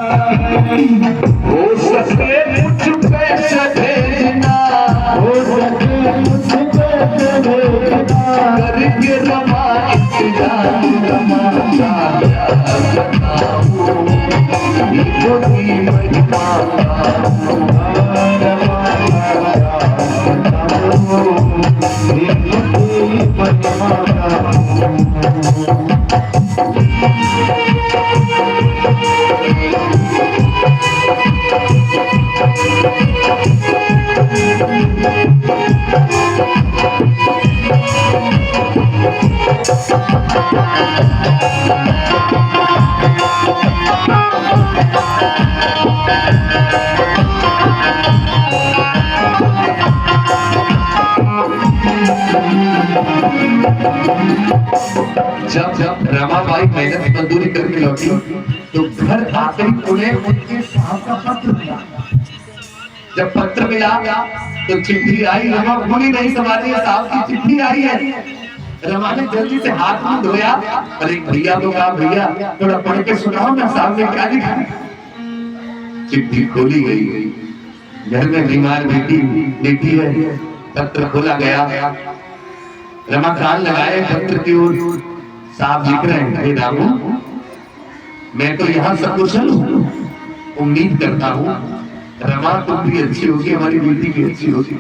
हो सके कुछ पैसे देना, हो सके कुछ पैसे देना, करके रमा इंतजार रमा का बताऊं, ईश्वर की महिमा रमा जब रमाबाई मेहनत मजदूरी करके लौटी तो घर आते ही उन्हें उनके साहब का पत्र मिला। जब पत्र मिला तो चिट्ठी आई, रमा भूली नहीं संभाली, साहब की चिट्ठी आई है। रमा ने जल्दी से हाथ मुंह धोया और एक भैया को कहा, भैया थोड़ा पढ़ के सुनाओ ना, साहब ने क्या लिखा। चिट्ठी खोली गई, घर में बीमार बेटी है। पत्र खोला गया, रमा कान लगाए पत्र की ओर, साहब लिख रहे हैं, हे रामू, मैं तो यहाँ सकुशल हूँ, उम्मीद करता हूँ रमा तुम भी अच्छी होगी, हमारी बेटी भी अच्छी होगी,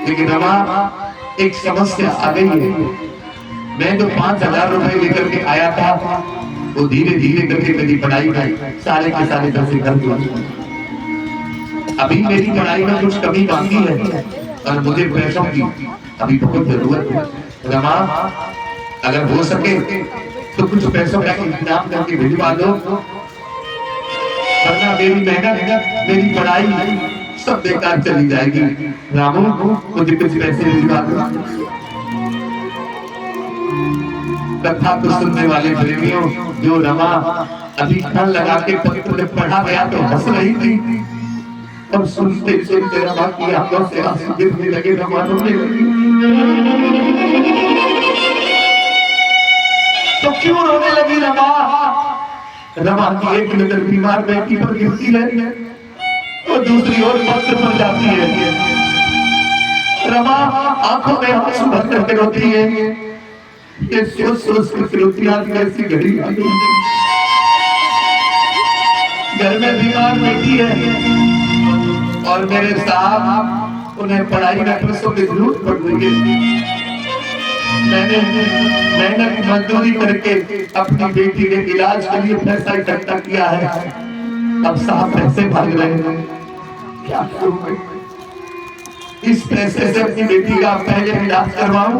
लेकिन रमा एक समस्या आ गई है। मैं जो 5,000 रुपए लेकर के आया था वो धीरे धीरे करके मेरी पढ़ाई का साले के साले पैसे कर दिया। अभी मेरी पढ़ाई में कुछ कमी बाकी है और मुझे पैसों की अभी बहुत जरूरत है। रमा अगर हो सके तो कुछ पैसों का इंतजाम करके भिजवा दो, वरना मेरी मेहनत मेरी पढ़ाई सब बेकार चली जाएगी। रामू मुझे कुछ पैसे भिजवा दो। कथा को सुनने वाले प्रेमियों, जो रमा अभी मन लगा के पत्र पढ़ा गया तो हंस रही थी, और सुनते सुनते रमा की आंखों से आंसू गिरने लगे, रमा रोने लगी। तो क्यों रोने लगी रमा? रमा की एक नजर बीमार बेटी पर गिरती है और दूसरी ओर पत्र पर जाती है। रमा आंखों में आंसू भर करके रोती है। ये सोच सोच कर रोती, आज कैसी घड़ी आ गई। घर में बीमार बेटी है और मेरे साहब उन्हें पढ़ाई में पैसों की जरूरत पड़ रही है। मैंने मेहनत मजदूरी करके अपनी बेटी के इलाज के लिए पैसा इकट्ठा किया है, अब साहब पैसे भाग रहे हैं, क्या करूं? इस पैसे से अपनी बेटी का पहले इलाज करवाऊं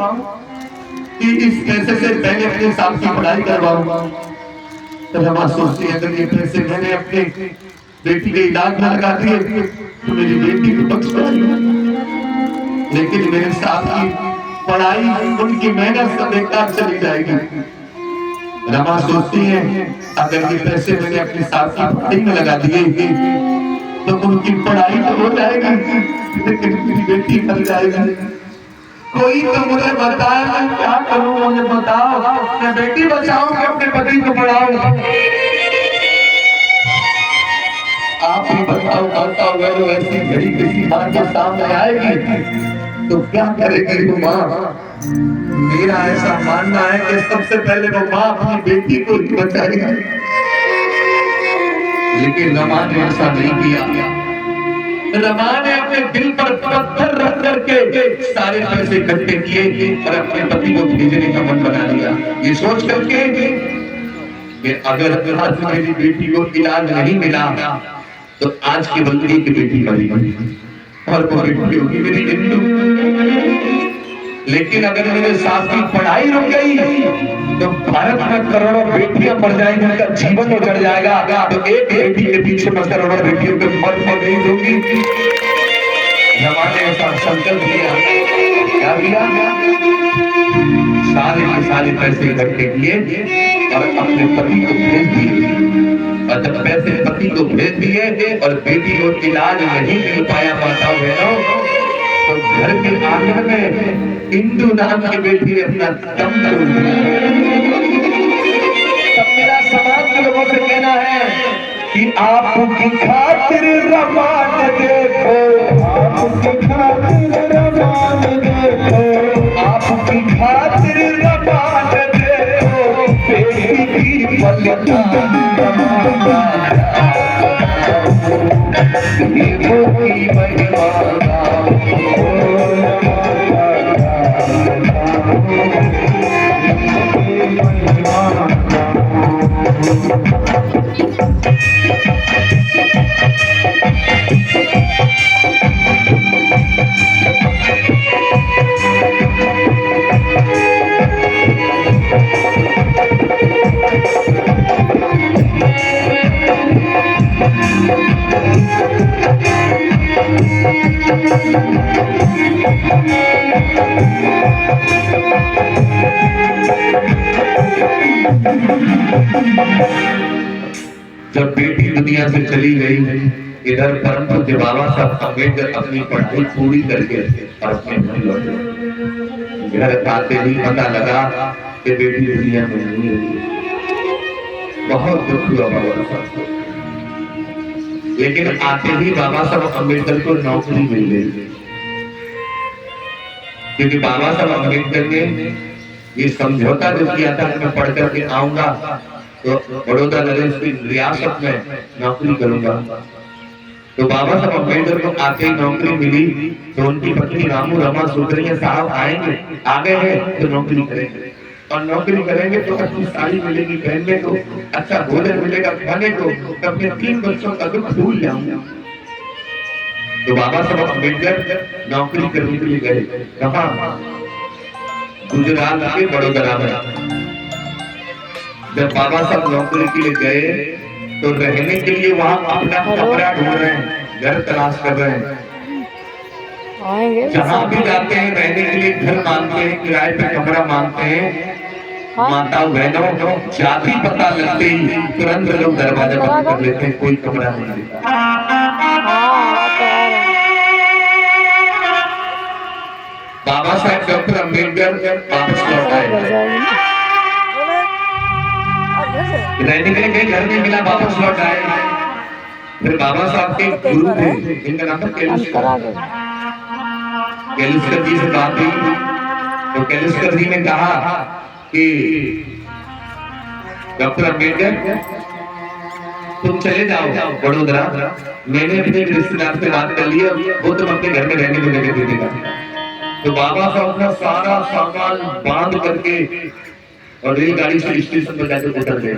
कि इस पैसे से पहले अपने साहब की पढ़ाई करवाऊं? रमा सोचती है अगर ये पैसे मैंने अपने बेटी के इलाज में लगा दिए तो मेरी बेटी को बच जाएगी, लेकिन मेरे साहब की पढ़ाई उनकी मेहनत सब बेकार चली जाएगी। रमा सोचती है अगर ये पैसे मैंने अपने साहब की पढ़ाई में लगा दिए तो उनकी पढ़ाई तो हो जाएगी, लेकिन मेरी बेटी मर जाएगी। कोई तो मुझे बताए मैं क्या करूं, मुझे बताओ, मैं बेटी बचाऊं कि अपने पति को पढ़ाऊं? आप ही बताओ, अगर ऐसी घड़ी किसी मां के सामने आएगी तो क्या करेगी वो माँ? मेरा ऐसा मानना है कि सबसे पहले वो माँ अपनी बेटी को ही बचाएगी, लेकिन रमा ने ऐसा नहीं किया। रमा ने अपने दिल पर पत्थर रख करके सारे पैसे इकट्ठे किए और अपने पति को भेजने का मन बना लिया, ये सोच करके कि अगर आज मेरी बेटी को इलाज नहीं मिला तो आज की बंदी की बेटी मरेगी और वो बेटी होगी मेरी इंदु। लेकिन अगर मेरे साथ की पढ़ाई रुक गई तो भारत में करोड़ों बेटियां मर जाएंगी, उनका जीवन उजड़ जाएगा। तो एक बेटी के पीछे मैं करोड़ों बेटियों को मर नहीं दूंगी। रमा ने ऐसा संकल्प लिया, क्या किया? सारे के सारे पैसे इकट्ठे किए और अपने पति को भेज दिए। और जब पैसे पति को भेज दिए और बेटी को इलाज नहीं मिल पाया माता बहनों, तो घर के आंगन में इंदु नाम की बेटी ने अपना दम तोड़ दिया। सब मेरा समाज के लोगों से कहना है कि आपकी खातिर रमान देखो, आपकी खातिर रमान देखो, आपकी खातिर रमान देखो, बेटी की बलिदान रमाना, ये वो की महिमा जब बेटी दुनिया से चली गई, इधर परम पूज्य बाबा साहब अम्बेडकर अपनी पढ़ाई पूरी करके और अपने घर लौटे। घर आते ही पता लगा कि बेटी दुनिया में नहीं है। बहुत दुख हुआ बाबा साहब को, लेकिन आते ही बाबा साहब अम्बेडकर को नौकरी मिल गई, क्योंकि बाबा साहब अम्बेडकर ने ये समझौता जो किया था कि मैं पढ़ करके आऊंगा तो बड़ौदा नरेश की रियासत में नौकरी करूंगा। तो बाबा साहब अम्बेडकर को आते ही नौकरी मिली, तो उनकी पत्नी रामू रमा सोच रही है साहब आएंगे, आ गए हैं तो नौकरी करेंगे, और नौकरी करेंगे तो अच्छी साड़ी मिलेगी पहनने को, अच्छा भोजन मिलेगा खाने को, तो अपने 3 बच्चों का दुख भूल जाऊंगा। तो बाबा साहब अम्बेडकर नौकरी करने के लिए गए, कहाँ? गुजरात के बड़ोदरा में। जब बाबा साहब नौकरी के लिए गए तो रहने के लिए वहां अपना कमरा ढूंढ रहे हैं, घर तलाश कर रहे हैं। जहां भी जाते हैं रहने के लिए घर मांगते हैं, किराए पे कमरा मांगते हैं। माताओं बहनों, जाति पता लगते ही तुरंत लोग दरवाजा बंद कर लेते हैं, कोई कमरा नहीं देता। बाबा साहब डॉक्टर अम्बेडकर वापस लौट आए, रहने के लिए घर में मिला, वापस लौट आए। फिर बाबा साहब के गुरु थे, इनका नाम था केलुस्कर जी से बात हुई, तो केलुस्कर जी ने कहा कि डॉक्टर अम्बेडकर तुम चले जाओ बड़ोदरा, मैंने अपने रिश्तेदार से बात कर ली है, वो तुम अपने घर में रहने को जगह दे देगा। तो बाबा साहब अपना सारा सामान बांध करके और रेलगाड़ी से स्टेशन पर जाकर उतर गए।